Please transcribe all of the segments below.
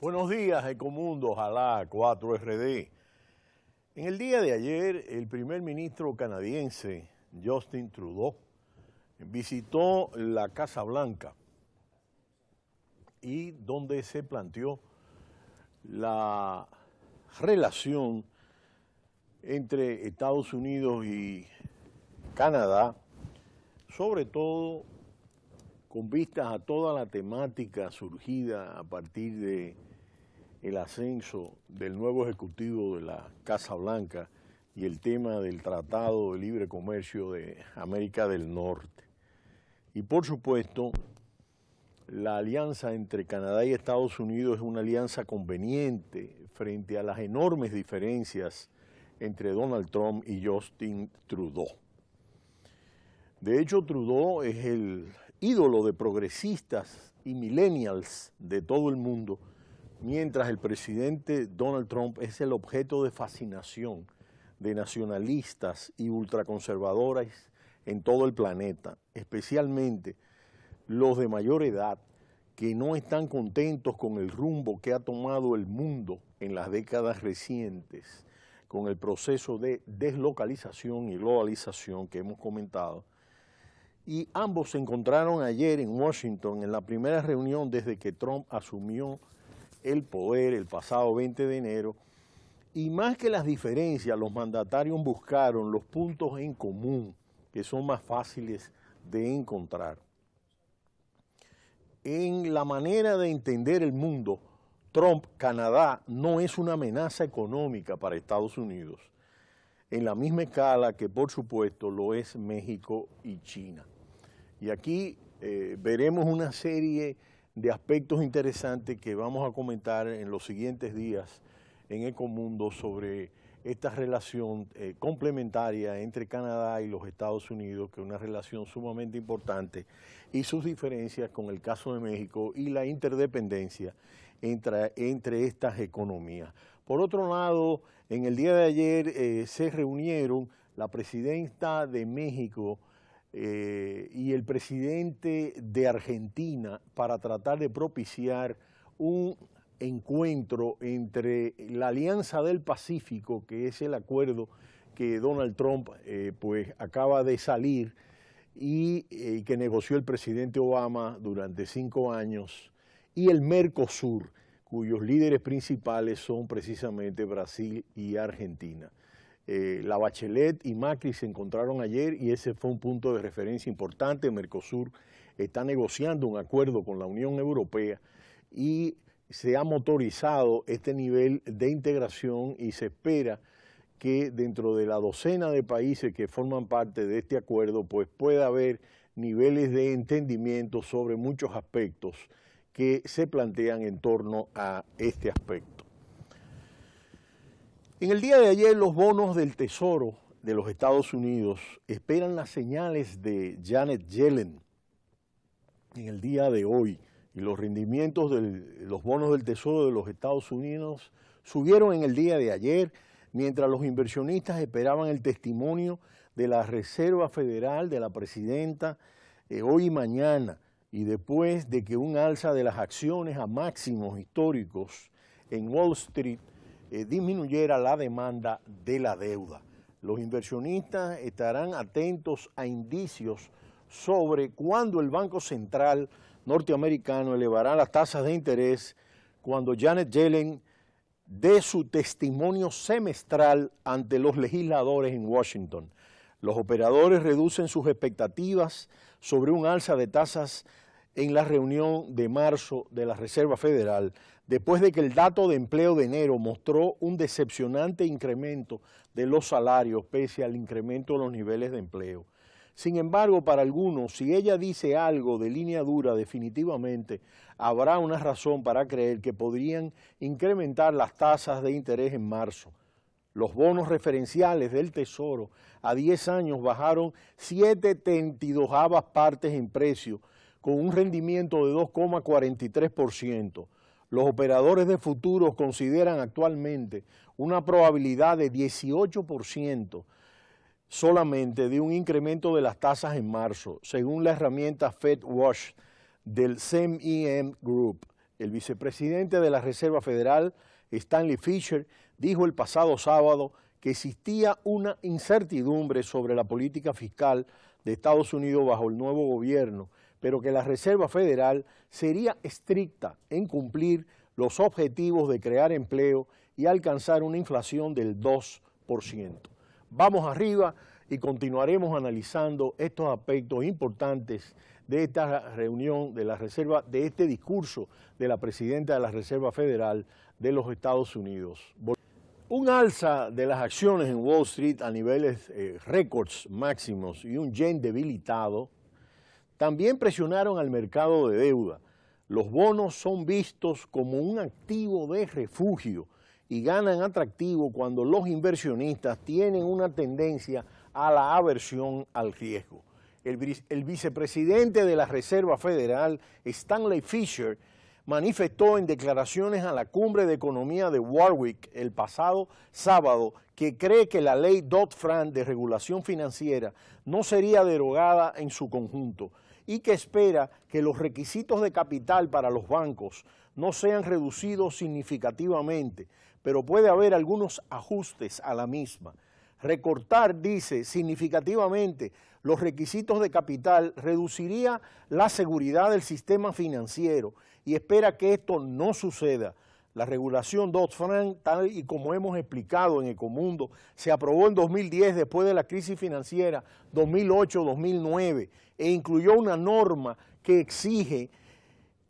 Buenos días, Ecomundo, ojalá 4RD. En el día de ayer, el primer ministro canadiense, Justin Trudeau, visitó la Casa Blanca y donde se planteó la relación entre Estados Unidos y Canadá, sobre todo con vistas a toda la temática surgida a partir del ascenso del nuevo ejecutivo de la Casa Blanca y el tema del Tratado de Libre Comercio de América del Norte. Y por supuesto, la alianza entre Canadá y Estados Unidos es una alianza conveniente frente a las enormes diferencias entre Donald Trump y Justin Trudeau. De hecho, Trudeau es el ídolo de progresistas y millennials de todo el mundo, mientras el presidente Donald Trump es el objeto de fascinación de nacionalistas y ultraconservadores en todo el planeta, especialmente los de mayor edad que no están contentos con el rumbo que ha tomado el mundo en las décadas recientes, con el proceso de deslocalización y globalización que hemos comentado. Y ambos se encontraron ayer en Washington en la primera reunión desde que Trump asumió el poder el pasado 20 de enero, y más que las diferencias, los mandatarios buscaron los puntos en común que son más fáciles de encontrar. En la manera de entender el mundo, Canadá no es una amenaza económica para Estados Unidos, en la misma escala que por supuesto lo es México y China. Y aquí veremos una serie de aspectos interesantes que vamos a comentar en los siguientes días en Ecomundo sobre esta relación complementaria entre Canadá y los Estados Unidos, que es una relación sumamente importante, y sus diferencias con el caso de México y la interdependencia entre estas economías. Por otro lado, en el día de ayer se reunieron la presidenta de México y el presidente de Argentina para tratar de propiciar un encuentro entre la Alianza del Pacífico, que es el acuerdo que Donald Trump pues acaba de salir y que negoció el presidente Obama durante 5 años, y el Mercosur, cuyos líderes principales son precisamente Brasil y Argentina. La Bachelet y Macri se encontraron ayer y ese fue un punto de referencia importante. Mercosur está negociando un acuerdo con la Unión Europea y se ha motorizado este nivel de integración y se espera que dentro de la docena de países que forman parte de este acuerdo pues pueda haber niveles de entendimiento sobre muchos aspectos que se plantean en torno a este aspecto. En el día de ayer, los bonos del Tesoro de los Estados Unidos esperan las señales de Janet Yellen en el día de hoy, y los rendimientos de los bonos del Tesoro de los Estados Unidos subieron en el día de ayer, mientras los inversionistas esperaban el testimonio de la Reserva Federal, de la presidenta, hoy y mañana, y después de que un alza de las acciones a máximos históricos en Wall Street disminuyera la demanda de la deuda. Los inversionistas estarán atentos a indicios sobre cuándo el Banco Central norteamericano elevará las tasas de interés, cuando Janet Yellen dé su testimonio semestral ante los legisladores en Washington. Los operadores reducen sus expectativas sobre un alza de tasas en la reunión de marzo de la Reserva Federal, después de que el dato de empleo de enero mostró un decepcionante incremento de los salarios pese al incremento de los niveles de empleo. Sin embargo, para algunos, si ella dice algo de línea dura, definitivamente habrá una razón para creer que podrían incrementar las tasas de interés en marzo. Los bonos referenciales del Tesoro a 10 años bajaron 7/32 partes en precio, con un rendimiento de 2,43%. Los operadores de futuros consideran actualmente una probabilidad de 18% solamente de un incremento de las tasas en marzo, según la herramienta FedWatch del CEM Group, El vicepresidente de la Reserva Federal, Stanley Fischer, dijo el pasado sábado que existía una incertidumbre sobre la política fiscal de Estados Unidos bajo el nuevo gobierno, pero que la Reserva Federal sería estricta en cumplir los objetivos de crear empleo y alcanzar una inflación del 2%. Vamos arriba y continuaremos analizando estos aspectos importantes de esta reunión de la Reserva, de este discurso de la presidenta de la Reserva Federal de los Estados Unidos. Un alza de las acciones en Wall Street a niveles récords máximos y un yen debilitado también presionaron al mercado de deuda. Los bonos son vistos como un activo de refugio y ganan atractivo cuando los inversionistas tienen una tendencia a la aversión al riesgo. El vicepresidente de la Reserva Federal, Stanley Fischer, manifestó en declaraciones a la Cumbre de Economía de Warwick el pasado sábado que cree que la ley Dodd-Frank de regulación financiera no sería derogada en su conjunto y que espera que los requisitos de capital para los bancos no sean reducidos significativamente, pero puede haber algunos ajustes a la misma. Recortar, dice, significativamente los requisitos de capital reduciría la seguridad del sistema financiero y espera que esto no suceda. La regulación Dodd-Frank, tal y como hemos explicado en Ecomundo, se aprobó en 2010 después de la crisis financiera 2008-2009 e incluyó una norma que exige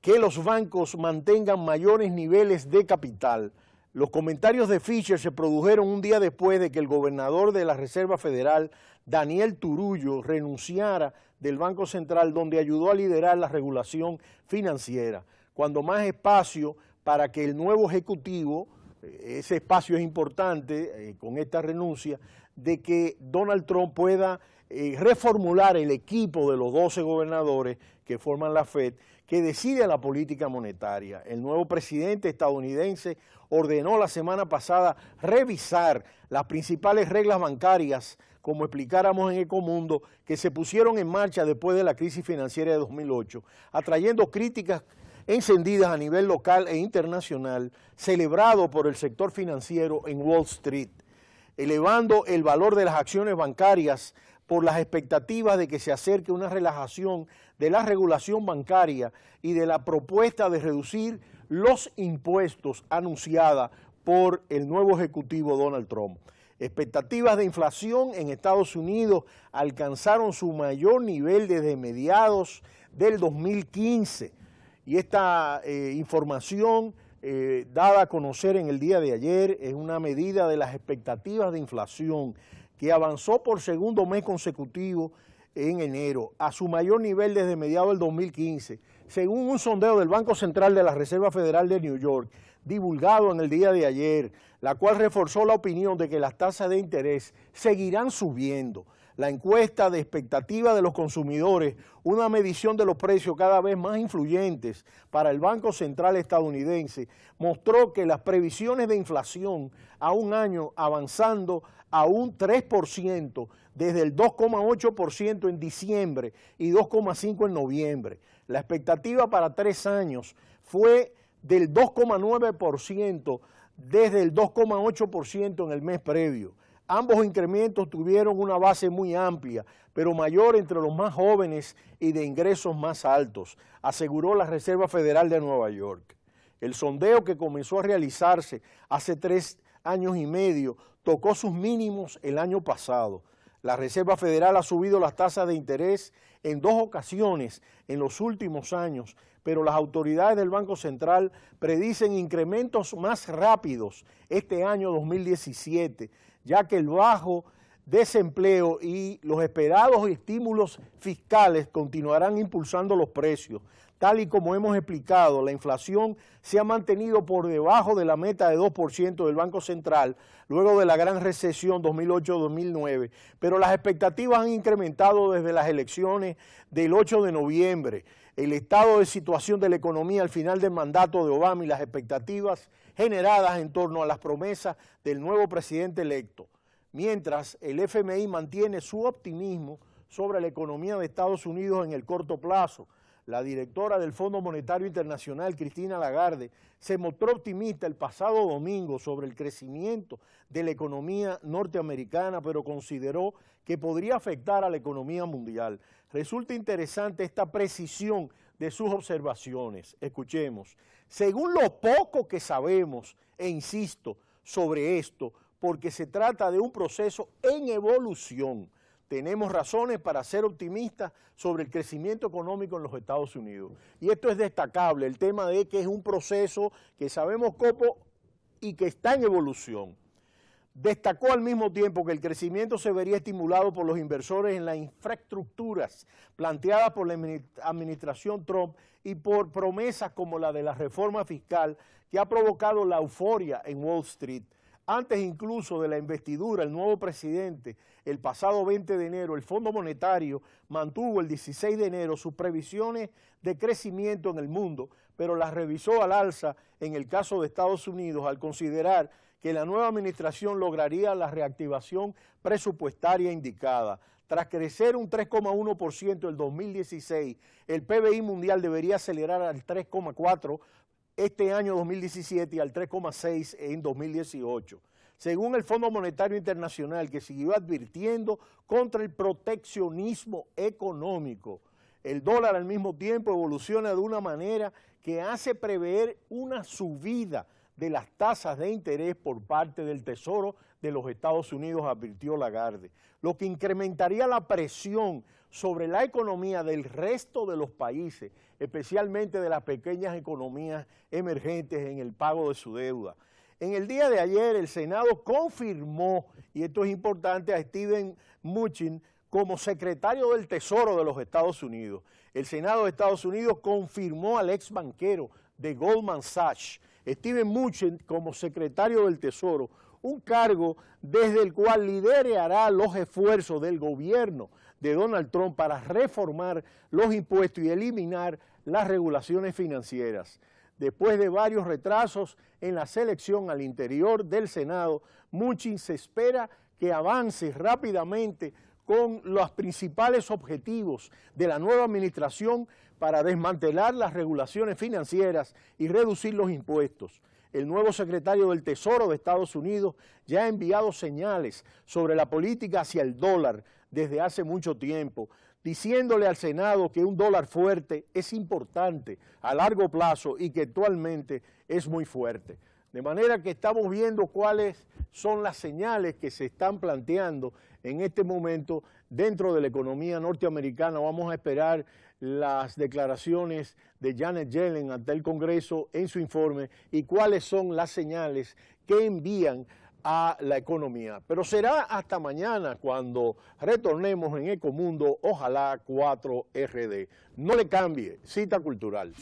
que los bancos mantengan mayores niveles de capital. Los comentarios de Fischer se produjeron un día después de que el gobernador de la Reserva Federal, Daniel Turullo, renunciara del Banco Central, donde ayudó a liderar la regulación financiera. Cuando más espacio para que el nuevo ejecutivo, ese espacio es importante con esta renuncia, de que Donald Trump pueda reformular el equipo de los 12 gobernadores que forman la FED, que decide la política monetaria. El nuevo presidente estadounidense ordenó la semana pasada revisar las principales reglas bancarias, como explicáramos en Ecomundo, que se pusieron en marcha después de la crisis financiera de 2008, atrayendo críticas encendidas a nivel local e internacional, celebrado por el sector financiero en Wall Street, elevando el valor de las acciones bancarias por las expectativas de que se acerque una relajación de la regulación bancaria y de la propuesta de reducir los impuestos anunciada por el nuevo ejecutivo Donald Trump. Expectativas de inflación en Estados Unidos alcanzaron su mayor nivel desde mediados del 2015 y esta información dada a conocer en el día de ayer es una medida de las expectativas de inflación que avanzó por segundo mes consecutivo en enero, a su mayor nivel desde mediados del 2015, según un sondeo del Banco Central de la Reserva Federal de New York, divulgado en el día de ayer, la cual reforzó la opinión de que las tasas de interés seguirán subiendo. La encuesta de expectativa de los consumidores, una medición de los precios cada vez más influyentes para el Banco Central estadounidense, mostró que las previsiones de inflación a un año avanzando a un 3% desde el 2,8% en diciembre y 2,5% en noviembre. La expectativa para 3 años fue del 2,9% desde el 2,8% en el mes previo. Ambos incrementos tuvieron una base muy amplia, pero mayor entre los más jóvenes y de ingresos más altos, aseguró la Reserva Federal de Nueva York. El sondeo, que comenzó a realizarse hace 3 años y medio, tocó sus mínimos el año pasado. La Reserva Federal ha subido las tasas de interés en 2 ocasiones en los últimos años, pero las autoridades del Banco Central predicen incrementos más rápidos este año 2017, ya que el bajo desempleo y los esperados estímulos fiscales continuarán impulsando los precios. Tal y como hemos explicado, la inflación se ha mantenido por debajo de la meta de 2% del Banco Central luego de la gran recesión 2008-2009, pero las expectativas han incrementado desde las elecciones del 8 de noviembre. El estado de situación de la economía al final del mandato de Obama y las expectativas generadas en torno a las promesas del nuevo presidente electo, mientras el FMI mantiene su optimismo sobre la economía de Estados Unidos en el corto plazo. la directora del Fondo Monetario Internacional, Christine Lagarde, se mostró optimista el pasado domingo sobre el crecimiento de la economía norteamericana, pero consideró que podría afectar a la economía mundial. Resulta interesante esta precisión de sus observaciones. Escuchemos. Según lo poco que sabemos, e insisto sobre esto, porque se trata de un proceso en evolución, tenemos razones para ser optimistas sobre el crecimiento económico en los Estados Unidos. Y esto es destacable, el tema de que es un proceso que sabemos cómo y que está en evolución. Destacó al mismo tiempo que el crecimiento se vería estimulado por los inversores en las infraestructuras planteadas por la administración Trump y por promesas como la de la reforma fiscal que ha provocado la euforia en Wall Street. Antes incluso de la investidura, el nuevo presidente, el pasado 20 de enero, el Fondo Monetario mantuvo el 16 de enero sus previsiones de crecimiento en el mundo, pero las revisó al alza en el caso de Estados Unidos al considerar que la nueva administración lograría la reactivación presupuestaria indicada. Tras crecer un 3,1% en 2016, el PBI mundial debería acelerar al 3,4% este año 2017 y al 3,6% en 2018. Según el Fondo Monetario Internacional, que siguió advirtiendo contra el proteccionismo económico, el dólar al mismo tiempo evoluciona de una manera que hace prever una subida de las tasas de interés por parte del Tesoro de los Estados Unidos, advirtió Lagarde, lo que incrementaría la presión sobre la economía del resto de los países, especialmente de las pequeñas economías emergentes en el pago de su deuda. En el día de ayer el Senado confirmó, y esto es importante, a Steven Mnuchin como secretario del Tesoro de los Estados Unidos. El Senado de Estados Unidos confirmó al ex banquero de Goldman Sachs, Steven Mnuchin, como secretario del Tesoro, un cargo desde el cual liderará los esfuerzos del gobierno de Donald Trump para reformar los impuestos y eliminar las regulaciones financieras. Después de varios retrasos en la selección al interior del Senado, Mnuchin se espera que avance rápidamente con los principales objetivos de la nueva administración para desmantelar las regulaciones financieras y reducir los impuestos. El nuevo secretario del Tesoro de Estados Unidos ya ha enviado señales sobre la política hacia el dólar desde hace mucho tiempo, diciéndole al Senado que un dólar fuerte es importante a largo plazo y que actualmente es muy fuerte. De manera que estamos viendo cuáles son las señales que se están planteando en este momento dentro de la economía norteamericana. Vamos a esperar las declaraciones de Janet Yellen ante el Congreso en su informe y cuáles son las señales que envían a la economía. Pero será hasta mañana cuando retornemos en Ecomundo, ojalá 4RD. No le cambie, cita cultural.